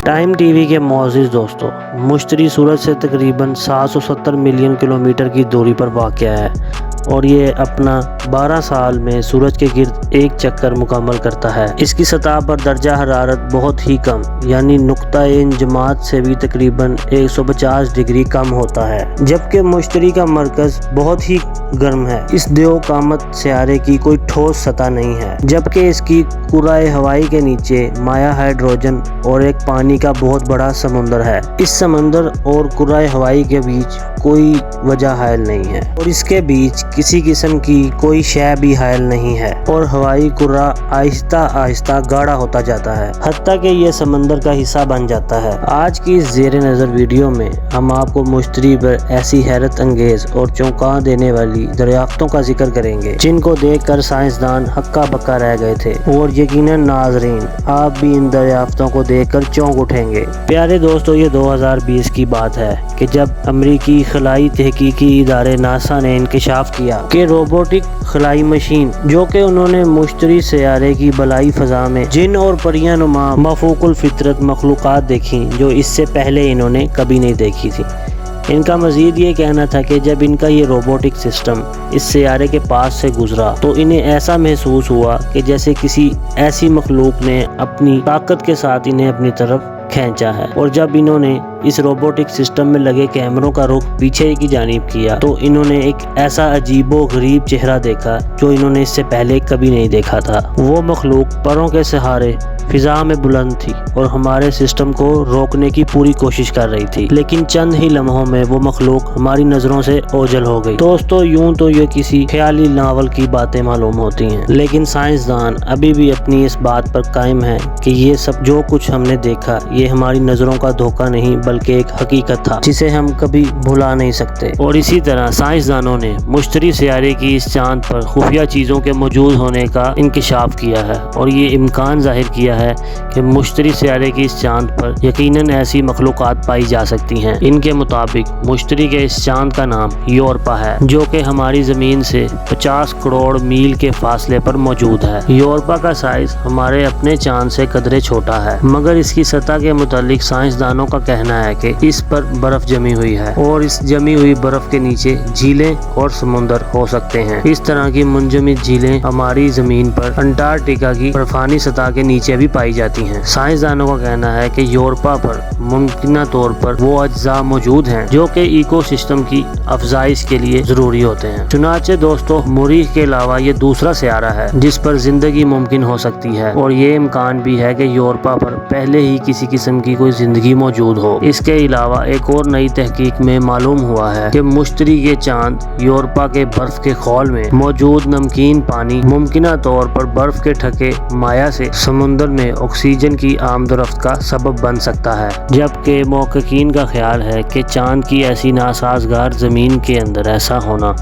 Time T V کے معزز دوستوں، مشتری سورج سے تقریباً 770 ملین کلومیٹر کی دوری پر واقع ہے اور یہ اپنا 12 سال میں سورج کے گرد ایک چکر مکمل کرتا ہے۔ اس کی سطح پر درجہ حرارت بہت ہی کم یعنی نقطہ انجماد سے بھی تقریباً 150 ڈگری کم ہوتا ہے، جبکہ مشتری کا مرکز بہت ہی گرم ہے۔ اس دیو قامت سیارے کی کوئی ٹھوس سطح نہیں ہے، جبکہ اس کی کرۂ ہوائی کے نیچے مائع ہائیڈروجن اور ایک پانی کا بہت بڑا سمندر ہے۔ اس سمندر اور کرۂ ہوائی کے بیچ کوئی وجہ حائل نہیں ہے اور اس کے بیچ کسی قسم کی کوئی شے بھی حائل نہیں ہے اور ہوائی کرہ آہستہ آہستہ گاڑھا ہوتا جاتا ہے، حتیٰ کہ یہ سمندر کا حصہ بن جاتا ہے۔ آج کی اس زیر نظر ویڈیو میں ہم آپ کو مشتری پر ایسی حیرت انگیز اور چونکا دینے والی دریافتوں کا ذکر کریں گے جن کو دیکھ کر سائنسدان ہکا بکا رہ گئے تھے، اور یقیناً ناظرین آپ بھی ان دریافتوں کو دیکھ کر چونک اٹھیں گے۔ پیارے دوستو، یہ 2020 کی بات ہے کہ جب امریکی خلائی تحقیقی ادارے ناسا نے انکشاف کیا کہ روبوٹک خلائی مشین جو کہ انہوں نے مشتری سیارے کی بالائی فضا میں جن اور پریاں نما مافوق الفطرت مخلوقات دیکھیں جو اس سے پہلے انہوں نے کبھی نہیں دیکھی تھی۔ ان کا مزید یہ کہنا تھا کہ جب ان کا یہ روبوٹک سسٹم اس سیارے کے پاس سے گزرا تو انہیں ایسا محسوس ہوا کہ جیسے کسی ایسی مخلوق نے اپنی طاقت کے ساتھ انہیں اپنی طرف کھینچا ہے، اور جب انہوں نے اس روبوٹک سسٹم میں لگے کیمروں کا رخ پیچھے کی جانب کیا تو انہوں نے ایک ایسا عجیب و غریب چہرہ دیکھا جو انہوں نے اس سے پہلے کبھی نہیں دیکھا تھا۔ وہ مخلوق پروں کے سہارے فضا میں بلند تھی اور ہمارے سسٹم کو روکنے کی پوری کوشش کر رہی تھی، لیکن چند ہی لمحوں میں وہ مخلوق ہماری نظروں سے اوجھل ہو گئی۔ دوستو، یوں تو یہ کسی خیالی ناول کی باتیں معلوم ہوتی ہیں، لیکن سائنسدان ابھی بھی اپنی اس بات پر قائم ہیں کہ یہ سب جو کچھ ہم نے دیکھا یہ ہماری نظروں کا دھوکہ نہیں بلکہ ایک حقیقت تھا جسے ہم کبھی بھلا نہیں سکتے۔ اور اسی طرح سائنسدانوں نے مشتری سیارے کی اس چاند پر خفیہ چیزوں کے موجود ہونے کا انکشاف کیا ہے اور یہ امکان ظاہر کیا ہے کہ مشتری سیارے کی اس چاند پر یقیناً ایسی مخلوقات پائی جا سکتی ہیں۔ ان کے مطابق مشتری کے اس چاند کا نام یورپا ہے جو کہ ہماری زمین سے 50 کروڑ میل کے فاصلے پر موجود ہے۔ یورپا کا سائز ہمارے اپنے چاند سے قدرے چھوٹا ہے، مگر اس کی سطح کے متعلق سائنسدانوں کا کہنا ہے کہ اس پر برف جمی ہوئی ہے اور اس جمی ہوئی برف کے نیچے جھیلیں اور سمندر ہو سکتے ہیں۔ اس طرح کی منجمد جھیلیں ہماری زمین پر انٹارکٹیکا کی برفانی سطح کے نیچے بھی پائی جاتی ہیں۔ سائنسدانوں کا کہنا ہے کہ یورپا پر ممکنہ طور پر وہ اجزاء موجود ہیں جو کہ ایکو سسٹم کی افزائش کے لیے ضروری ہوتے ہیں۔ چنانچہ دوستو، مریخ کے علاوہ یہ دوسرا سیارہ ہے جس پر زندگی ممکن ہو سکتی ہے اور یہ امکان بھی ہے کہ یورپا پر پہلے ہی کسی قسم کی کوئی زندگی موجود ہو۔ اس کے علاوہ ایک اور نئی تحقیق میں معلوم ہوا ہے کہ مشتری کے چاند یورپا کے برف کے خول میں موجود نمکین پانی ممکنہ طور پر برف کے ٹھکے مائع سے سمندر میں آکسیجن کی آمد و رفت کا سبب بن سکتا ہے، جبکہ محققین کا خیال ہے کہ چاند کی ایسی ناسازگار زمین کے اندر ایسا ہونا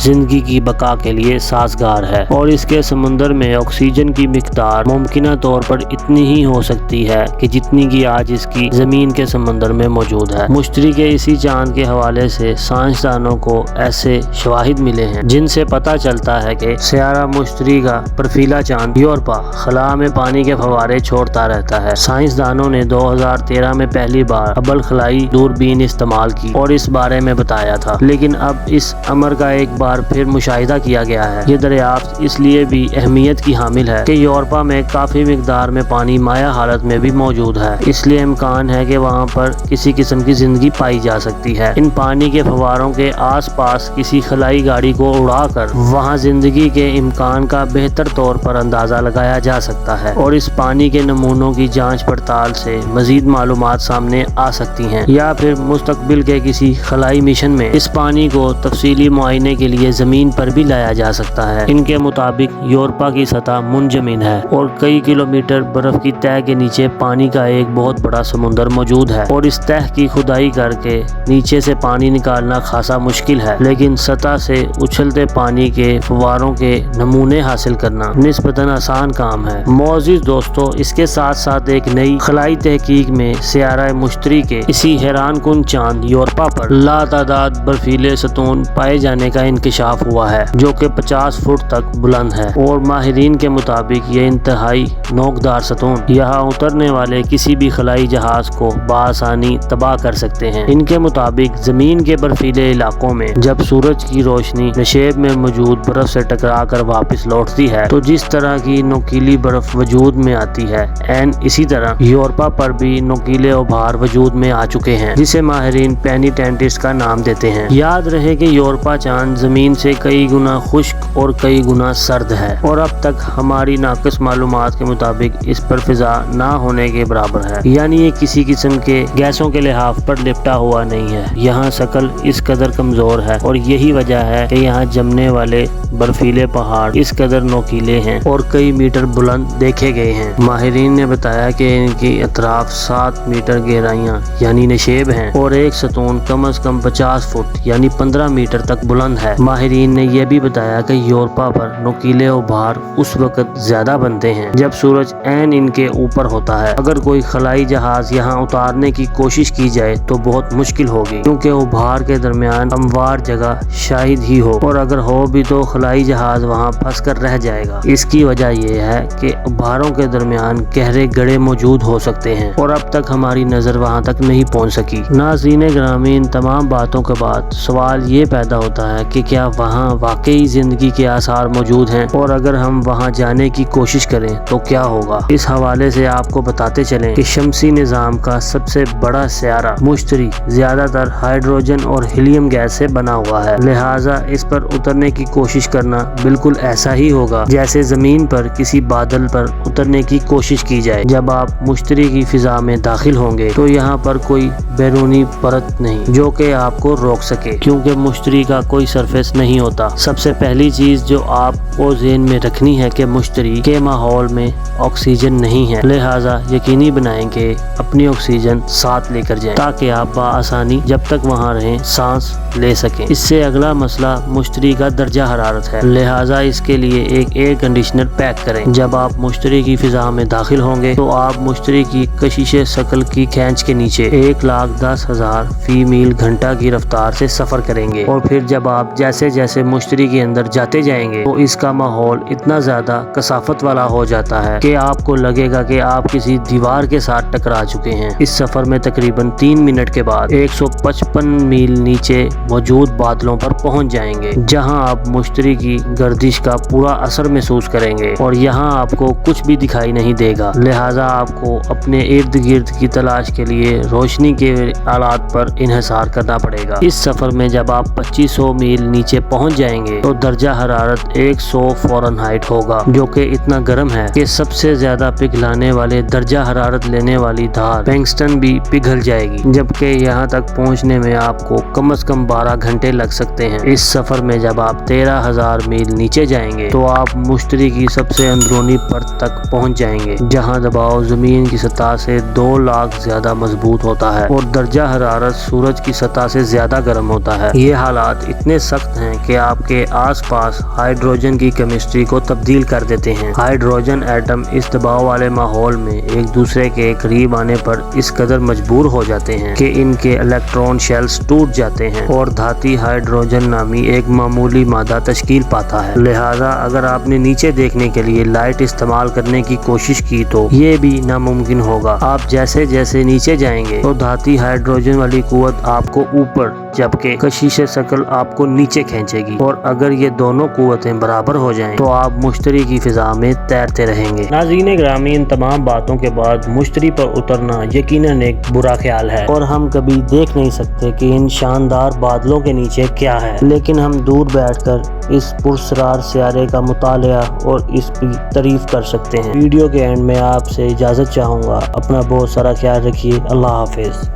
زندگی کی بقا کے لیے سازگار ہے اور اس کے سمندر میں آکسیجن کی مقدار ممکنہ طور پر اتنی ہی ہو سکتی ہے کہ جتنی کی آج اس کی زمین کے سمندر میں موجود ہے۔ مشتری کے اسی چاند کے حوالے سے سائنسدانوں کو ایسے شواہد ملے ہیں جن سے پتہ چلتا ہے کہ سیارہ مشتری کا برفیلا چاند یورپا خلا میں پانی کے فوارے چھوڑتا رہتا ہے۔ سائنسدانوں نے 2013 میں پہلی بار ہبل خلائی دوربین استعمال کی اور اس بارے میں بتایا تھا، لیکن اب اس امر کا ایک بار پھر مشاہدہ کیا گیا ہے۔ یہ دریافت اس لیے بھی اہمیت کی حامل ہے کہ یورپا میں کافی مقدار میں پانی مائع حالت میں بھی موجود ہے، اس لیے امکان ہے کہ وہاں پر کسی قسم کی زندگی پائی جا سکتی ہے۔ ان پانی کے فواروں کے آس پاس کسی خلائی گاڑی کو اڑا کر وہاں زندگی کے امکان کا بہتر طور پر اندازہ لگایا جا سکتا ہے اور اس پانی کے نمونوں کی جانچ پڑتال سے مزید معلومات سامنے آ سکتی ہیں، یا پھر مستقبل کے کسی خلائی مشن میں اس پانی کو تفصیلی معائنے کے لیے زمین پر بھی لایا جا سکتا ہے۔ ان کے مطابق یورپا کی سطح منجمد ہے اور کئی کلومیٹر برف کی تہہ کے نیچے پانی کا ایک بہت بڑا سمندر موجود ہے اور اس اس تہ کی کھدائی کر کے نیچے سے پانی نکالنا خاصا مشکل ہے، لیکن سطح سے اچھلتے پانی کے فواروں کے نمونے حاصل کرنا نسبتاً آسان کام ہے۔ معزز دوستو، اس کے ساتھ ساتھ ایک نئی خلائی تحقیق میں سیارہ مشتری کے اسی حیران کن چاند یورپا پر لاتعداد برفیلے ستون پائے جانے کا انکشاف ہوا ہے، جو کہ 50 فٹ تک بلند ہے، اور ماہرین کے مطابق یہ انتہائی نوکدار ستون یہاں اترنے والے کسی بھی خلائی جہاز کو بآسانی تباہ کر سکتے ہیں۔ ان کے مطابق زمین کے برفیلے علاقوں میں جب سورج کی روشنی نشیب میں موجود برف سے ٹکرا کر واپس لوٹتی ہے تو جس طرح کی نوکیلی برف وجود میں آتی ہے، عین اسی طرح یورپا پر بھی نوکیلے ابھار وجود میں آ چکے ہیں، جسے ماہرین پینیٹینٹس کا نام دیتے ہیں۔ یاد رہے کہ یورپا چاند زمین سے کئی گنا خشک اور کئی گنا سرد ہے، اور اب تک ہماری ناقص معلومات کے مطابق اس پر فضا نہ ہونے کے برابر ہے، یعنی یہ کسی قسم کے گیسوں کے لحاف پر لپٹا ہوا نہیں ہے۔ یہاں شکل اس قدر کمزور ہے، اور یہی وجہ ہے کہ یہاں جمنے والے برفیلے پہاڑ اس قدر نوکیلے ہیں اور کئی میٹر بلند دیکھے گئے ہیں۔ ماہرین نے بتایا کہ ان کی اطراف 7 میٹر گہرائیاں یعنی نشیب ہیں، اور ایک ستون کم از کم 50 فٹ یعنی 15 میٹر تک بلند ہے۔ ماہرین نے یہ بھی بتایا کہ یورپا پر نوکیلے ابھار اس وقت زیادہ بنتے ہیں جب سورج عین ان کے اوپر ہوتا ہے۔ اگر کوئی خلائی جہاز یہاں اتارنے کی کوشش کی جائے تو بہت مشکل ہوگی، کیونکہ ابھار کے درمیان ہموار جگہ شاید ہی ہو، اور اگر ہو بھی تو خلائی جہاز وہاں پھنس کر رہ جائے گا۔ اس کی وجہ یہ ہے کہ ابھاروں کے درمیان گہرے گڑھے موجود ہو سکتے ہیں، اور اب تک ہماری نظر وہاں تک نہیں پہنچ سکی۔ ناظرین گرامی، ان تمام باتوں کے بعد سوال یہ پیدا ہوتا ہے کہ کیا وہاں واقعی زندگی کے آثار موجود ہیں، اور اگر ہم وہاں جانے کی کوشش کریں تو کیا ہوگا؟ اس حوالے سے آپ کو بتاتے چلیں کہ شمسی نظام کا سب سے بڑا سیارہ مشتری زیادہ تر ہائیڈروجن اور ہیلیم گیس سے بنا ہوا ہے، لہٰذا اس پر اترنے کی کوشش کرنا بالکل ایسا ہی ہوگا جیسے زمین پر کسی بادل پر اترنے کی کوشش کی جائے۔ جب آپ مشتری کی فضا میں داخل ہوں گے تو یہاں پر کوئی بیرونی پرت نہیں جو کہ آپ کو روک سکے، کیونکہ مشتری کا کوئی سرفیس نہیں ہوتا۔ سب سے پہلی چیز جو آپ کو ذہن میں رکھنی ہے کہ مشتری کے ماحول میں آکسیجن نہیں ہے، لہٰذا یقینی بنائیں کہ اپنی آکسیجن ساتھ لے کر جائیں تاکہ آپ بآسانی جب تک وہاں رہیں سانس لے سکیں۔ اس سے اگلا مسئلہ مشتری کا درجہ حرارت ہے، لہٰذا اس کے لیے ایک ایئر کنڈیشنر پیک کریں۔ جب آپ مشتری کی فضا میں داخل ہوں گے تو آپ مشتری کی کشش ثقل کی کھینچ کے نیچے 1,10,000 فی میل گھنٹہ کی رفتار سے سفر کریں گے، اور پھر جب آپ جیسے جیسے مشتری کے اندر جاتے جائیں گے تو اس کا ماحول اتنا زیادہ کثافت والا ہو جاتا ہے کہ آپ کو لگے گا کہ آپ کسی دیوار کے ساتھ ٹکرا چکے ہیں۔ اس سفر میں تقریباً 3 منٹ کے بعد 155 میل نیچے موجود بادلوں پر پہنچ جائیں گے، جہاں آپ مشتری کی گردش کا پورا اثر محسوس کریں گے، اور یہاں آپ کو کچھ بھی دکھائی نہیں دے گا، لہٰذا آپ کو اپنے ارد گرد کی تلاش کے لیے روشنی کے آلات پر انحصار کرنا پڑے گا۔ اس سفر میں جب آپ 2500 میل نیچے پہنچ جائیں گے تو درجہ حرارت 100 فارنہائٹ ہوگا، جو کہ اتنا گرم ہے کہ سب سے زیادہ پگھلانے والے درجہ حرارت لینے والی دھات ٹنگسٹن بھی پگھل جائے گی، جبکہ یہاں تک پہنچنے میں آپ کو کم از کم 12 گھنٹے لگ سکتے ہیں۔ اس سفر میں جب آپ 13,000 میل نیچے جائیں گے تو آپ مشتری کی سب سے اندرونی پرت تک پہنچ جائیں گے، جہاں دباؤ زمین کی سطح سے 2 لاکھ زیادہ مضبوط ہوتا ہے اور درجہ حرارت سورج کی سطح سے زیادہ گرم ہوتا ہے۔ یہ حالات اتنے سخت ہیں کہ آپ کے آس پاس ہائیڈروجن کی کیمسٹری کو تبدیل کر دیتے ہیں۔ ہائیڈروجن ایٹم اس دباؤ والے ماحول میں ایک دوسرے کے قریب آنے پر اس قدر مجبور ہو جاتے ہیں کہ ان کے الیکٹرون شیلز ٹوٹ جاتے ہیں اور دھاتی ہائیڈروجن نامی ایک معمولی مادہ تشکیل پاتا ہے۔ لہٰذا اگر آپ نے نیچے دیکھنے کے لیے لائٹ استعمال کرنے کی کوشش کی تو یہ بھی ناممکن ہوگا۔ آپ جیسے جیسے نیچے جائیں گے تو دھاتی ہائیڈروجن والی قوت آپ کو اوپر جبکہ کشش ثقل آپ کو نیچے کھینچے گی، اور اگر یہ دونوں قوتیں برابر ہو جائیں تو آپ مشتری کی فضا میں تیرتے رہیں گے۔ ناظرین گرامی، ان تمام باتوں کے بعد مشتری پر اترنا یقیناً ایک برا خیال ہے، اور ہم کبھی دیکھ نہیں سکتے کہ ان شاندار بادلوں کے نیچے کیا ہے، لیکن ہم دور بیٹھ کر اس پراسرار سیارے کا مطالعہ اور اس کی تعریف کر سکتے ہیں۔ ویڈیو کے اینڈ میں آپ سے اجازت چاہوں گا۔ اپنا بہت سارا خیال رکھیے۔ اللہ حافظ۔